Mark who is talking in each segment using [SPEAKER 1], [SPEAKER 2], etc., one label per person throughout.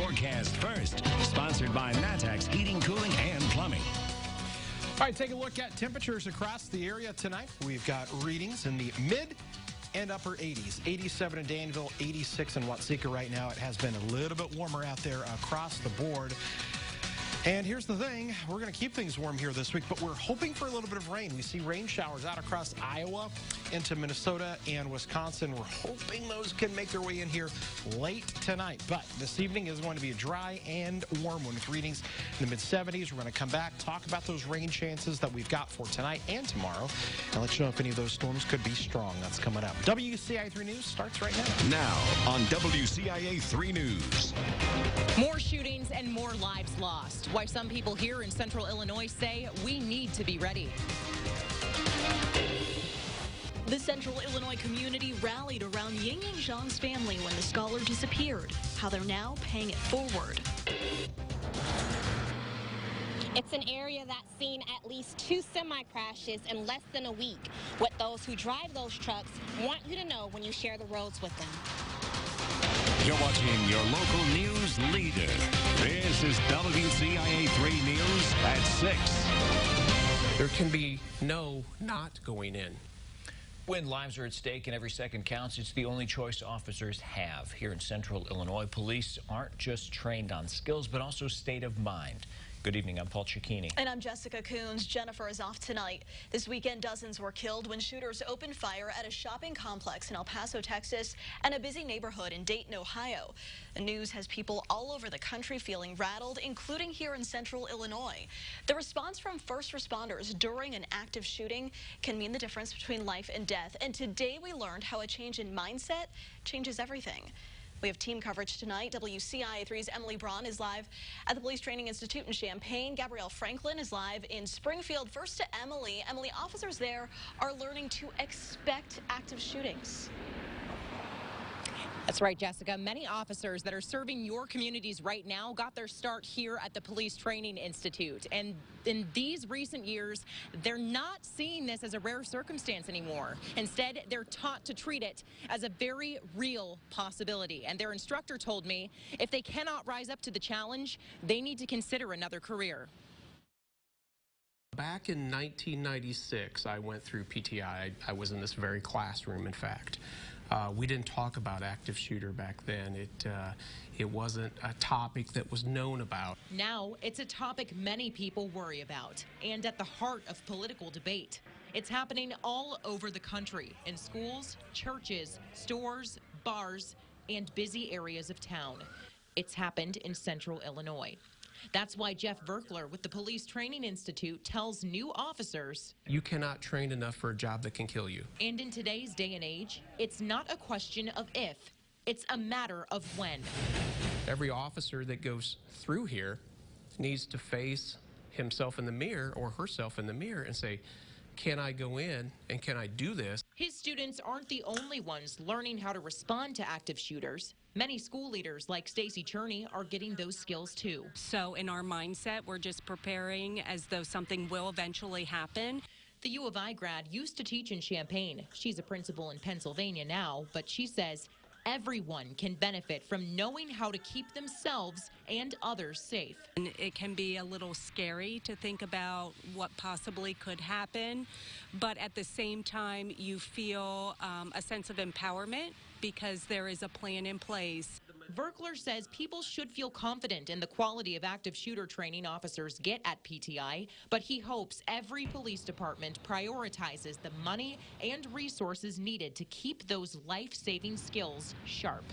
[SPEAKER 1] forecast first. Sponsored by Matex Heating, Cooling, and Plumbing.
[SPEAKER 2] All right, take a look at temperatures across the area tonight. We've got readings in the mid and upper 80s. 87 in Danville, 86 in Watsika right now. It has been a little bit warmer out there across the board. And here's the thing, we're going to keep things warm here this week, but we're hoping for a little bit of rain. We see rain showers out across Iowa into Minnesota and Wisconsin. We're hoping those can make their way in here late tonight. But this evening is going to be a dry and warm one with readings in the mid-70s. We're going to come back, talk about those rain chances that we've got for tonight and tomorrow, and let you know if any of those storms could be strong. That's coming up. WCIA 3 News starts right now.
[SPEAKER 1] Now on WCIA 3 News.
[SPEAKER 3] More shootings and more lives lost. Why some people here in central Illinois say we need to be ready.
[SPEAKER 4] The central Illinois community rallied around Ying Ying Zhang's family when the scholar disappeared. How they're now paying it forward.
[SPEAKER 5] It's an area that's seen at least 2 semi-crashes in less than a week. What those who drive those trucks want you to know when you share the roads with them.
[SPEAKER 1] You're watching your local news leader. This is WCIA 3 News at 6.
[SPEAKER 6] There can be no not going in.
[SPEAKER 7] When lives are at stake and every second counts, it's the only choice officers have. Here in central Illinois, police aren't just trained on skills, but also state of mind. Good evening, I'm Paul Cicchini.
[SPEAKER 4] And I'm Jessica Coons. Jennifer is off tonight. This weekend, dozens were killed when shooters opened fire at a shopping complex in El Paso, Texas, and a busy neighborhood in Dayton, Ohio. The news has people all over the country feeling rattled, including here in central Illinois. The response from first responders during an active shooting can mean the difference between life and death. And today we learned how a change in mindset changes everything. We have team coverage tonight. WCIA 3's Emily Braun is live at the Police Training Institute in Champaign. Gabrielle Franklin is live in Springfield. First to Emily. Emily, officers there are learning to expect active shootings.
[SPEAKER 3] That's right, Jessica. Many officers that are serving your communities right now got their start here at the Police Training Institute. And in these recent years, they're not seeing this as a rare circumstance anymore. Instead, they're taught to treat it as a very real possibility. And their instructor told me if they cannot rise up to the challenge, they need to consider another career.
[SPEAKER 6] Back in 1996, I went through PTI. I was in this very classroom, in fact. We didn't talk about active shooter back then. It wasn't a topic that was known about.
[SPEAKER 3] Now it's a topic many people worry about and at the heart of political debate. It's happening all over the country in schools, churches, stores, bars, and busy areas of town. It's happened in central Illinois. That's why Jeff Verkler with the Police Training Institute tells new officers,
[SPEAKER 6] you cannot train enough for a job that can kill you.
[SPEAKER 3] And in today's day and age, it's not a question of if, it's a matter of when.
[SPEAKER 6] Every officer that goes through here needs to face himself in the mirror or herself in the mirror and say, can I go in and can I do this?
[SPEAKER 3] His students aren't the only ones learning how to respond to active shooters. Many school leaders like Stacy Cherney are getting those skills too.
[SPEAKER 8] So in our mindset, we're just preparing as though something will eventually happen.
[SPEAKER 3] The U of I grad used to teach in Champaign. She's a principal in Pennsylvania now, but she says everyone can benefit from knowing how to keep themselves and others safe.
[SPEAKER 8] And it can be a little scary to think about what possibly could happen, but at the same time, you feel a sense of empowerment because there is a plan in place.
[SPEAKER 3] Verkler says people should feel confident in the quality of active shooter training officers get at PTI, but he hopes every police department prioritizes the money and resources needed to keep those life-saving skills sharp.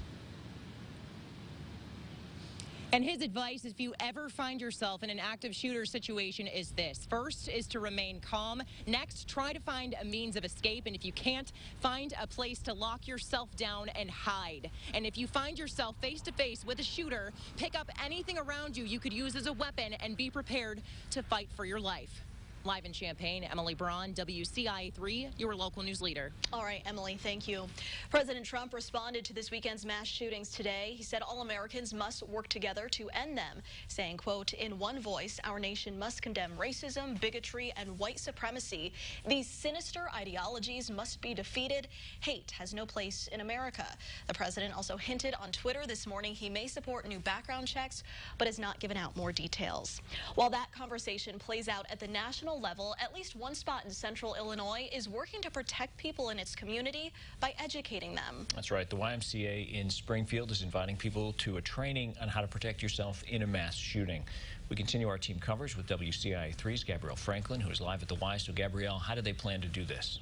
[SPEAKER 3] And his advice, if you ever find yourself in an active shooter situation, is this. First is to remain calm. Next, try to find a means of escape. And if you can't, find a place to lock yourself down and hide. And if you find yourself face to face with a shooter, pick up anything around you you could use as a weapon and be prepared to fight for your life. Live in Champaign, Emily Braun, WCIA 3, your local news leader.
[SPEAKER 4] All right, Emily, thank you. President Trump responded to this weekend's mass shootings today. He said all Americans must work together to end them, saying, quote, in one voice, our nation must condemn racism, bigotry, and white supremacy. These sinister ideologies must be defeated. Hate has no place in America. The president also hinted on Twitter this morning he may support new background checks, but has not given out more details. While that conversation plays out at the national level, at least one spot in central Illinois is working to protect people in its community by educating them.
[SPEAKER 7] That's right. The YMCA in Springfield is inviting people to a training on how to protect yourself in a mass shooting. We continue our team coverage with WCIA 3's Gabrielle Franklin, who is live at the Y. So, Gabrielle, how do they plan to do this?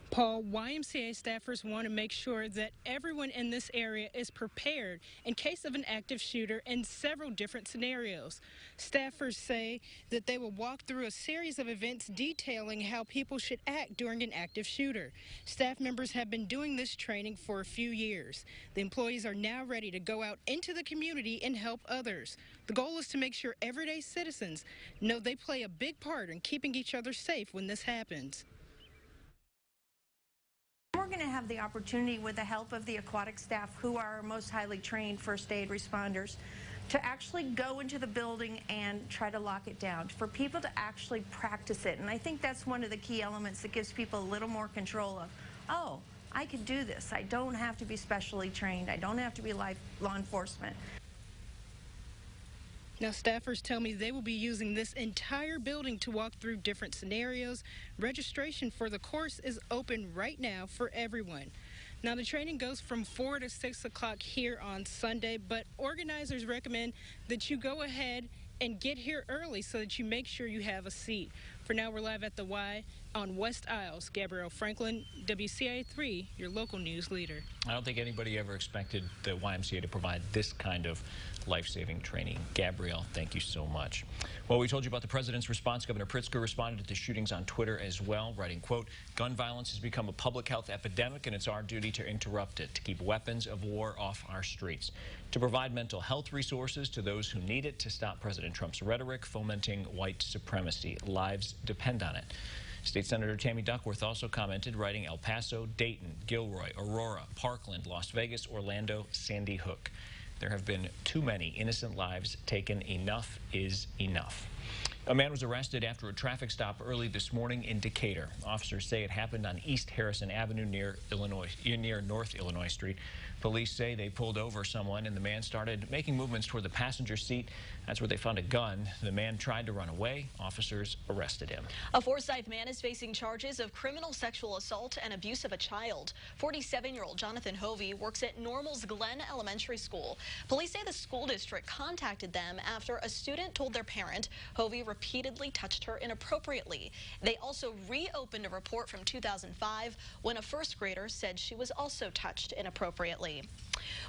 [SPEAKER 9] Paul, YMCA staffers want to make sure that everyone in this area is prepared in case of an active shooter in several different scenarios. Staffers say that they will walk through a series of events detailing how people should act during an active shooter. Staff members have been doing this training for a few years. The employees are now ready to go out into the community and help others. The goal is to make sure everyday citizens know they play a big part in keeping each other safe when this happens.
[SPEAKER 10] We're going to have the opportunity, with the help of the aquatic staff, who are our most highly trained first aid responders, to actually go into the building and try to lock it down, for people to actually practice it. And I think that's one of the key elements that gives people a little more control of, oh, I can do this. I don't have to be specially trained. I don't have to be law enforcement.
[SPEAKER 9] Now, staffers tell me they will be using this entire building to walk through different scenarios. Registration for the course is open right now for everyone. Now, the training goes from 4 to 6 o'clock here on Sunday, but organizers recommend that you go ahead and get here early so that you make sure you have a seat. For now, we're live at the Y on West Isles. Gabrielle Franklin, WCIA 3, your local news leader.
[SPEAKER 7] I don't think anybody ever expected the YMCA to provide this kind of life-saving training. Gabrielle, thank you so much. Well, we told you about the president's response. Governor Pritzker responded to the shootings on Twitter as well, writing, quote, gun violence has become a public health epidemic, and it's our duty to interrupt it, to keep weapons of war off our streets, to provide mental health resources to those who need it, to stop President Trump's rhetoric fomenting white supremacy. Lives depend on it. State Senator Tammy Duckworth also commented, writing, El Paso, Dayton, Gilroy, Aurora, Parkland, Las Vegas, Orlando, Sandy Hook. There have been too many innocent lives taken. Enough is enough. A man was arrested after a traffic stop early this morning in Decatur. Officers say it happened on East Harrison Avenue near North Illinois Street. Police say they pulled over someone and the man started making movements toward the passenger seat. That's where they found a gun. The man tried to run away. Officers arrested him.
[SPEAKER 4] A Forsyth man is facing charges of criminal sexual assault and abuse of a child. 47-year-old Jonathan Hovey works at Normal's Glen Elementary School. Police say the school district contacted them after a student told their parent Hovey repeatedly touched her inappropriately. They also reopened a report from 2005 when a first grader said she was also touched inappropriately.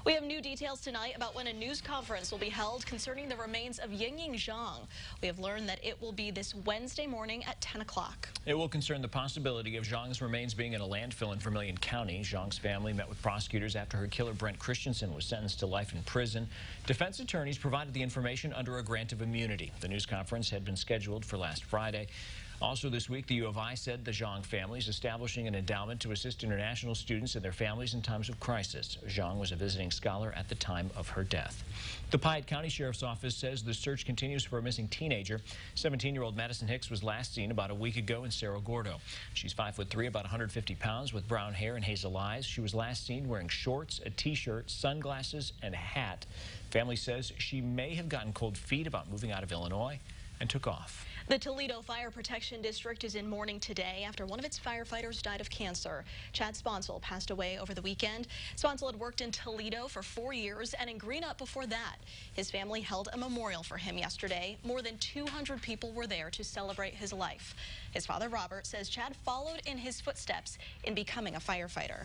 [SPEAKER 4] We have new details tonight about when a news conference will be held concerning the remains of Yingying Zhang. We have learned that it will be this Wednesday morning at 10 o'clock.
[SPEAKER 7] It will concern the possibility of Zhang's remains being in a landfill in Vermilion County. Zhang's family met with prosecutors after her killer, Brent Christensen, was sentenced to life in prison. Defense attorneys provided the information under a grant of immunity. The news conference had been scheduled for last Friday. Also this week, the U of I said the Zhang family is establishing an endowment to assist international students and their families in times of crisis. Zhang was a visiting scholar at the time of her death. The Piatt County Sheriff's Office says the search continues for a missing teenager. 17-year-old Madison Hicks was last seen about a week ago in Cerro Gordo. She's 5'3", about 150 pounds, with brown hair and hazel eyes. She was last seen wearing shorts, a t-shirt, sunglasses, and a hat. Family says she may have gotten cold feet about moving out of Illinois and took off.
[SPEAKER 4] The Toledo Fire Protection District is in mourning today after one of its firefighters died of cancer. Chad Sponsel passed away over the weekend. Sponsel had worked in Toledo for 4 years and in Greenup before that. His family held a memorial for him yesterday. More than 200 people were there to celebrate his life. His father, Robert, says Chad followed in his footsteps in becoming a firefighter.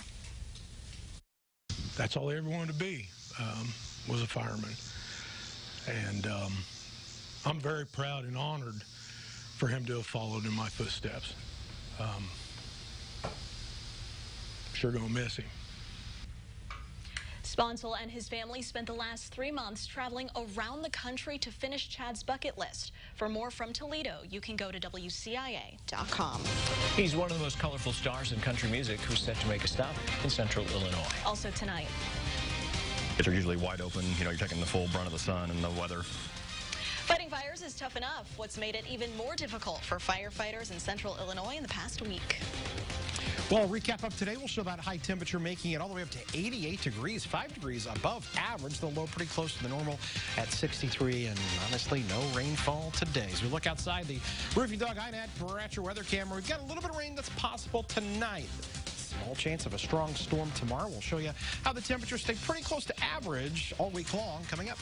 [SPEAKER 11] That's all I ever wanted to be, was a fireman. And I'm very proud and honored for him to have followed in my footsteps. Sure gonna miss him.
[SPEAKER 4] Sponsel and his family spent the last 3 months traveling around the country to finish Chad's bucket list. For more from Toledo, you can go to WCIA.com.
[SPEAKER 7] He's one of the most colorful stars in country music who's set to make a stop in central Illinois.
[SPEAKER 4] Also tonight.
[SPEAKER 12] They're usually wide open. You know, you're taking the full brunt of the sun and the weather.
[SPEAKER 4] Fighting fires is tough enough. What's made it even more difficult for firefighters in central Illinois in the past week?
[SPEAKER 2] Well, a recap of today will show that high temperature making it all the way up to 88 degrees, 5 degrees above average. The low pretty close to the normal at 63, and honestly, no rainfall today. As we look outside the Roofing Dog iNet Parameter weather camera, we've got a little bit of rain that's possible tonight. Small chance of a strong storm tomorrow. We'll show you how the temperatures stay pretty close to average all week long coming up.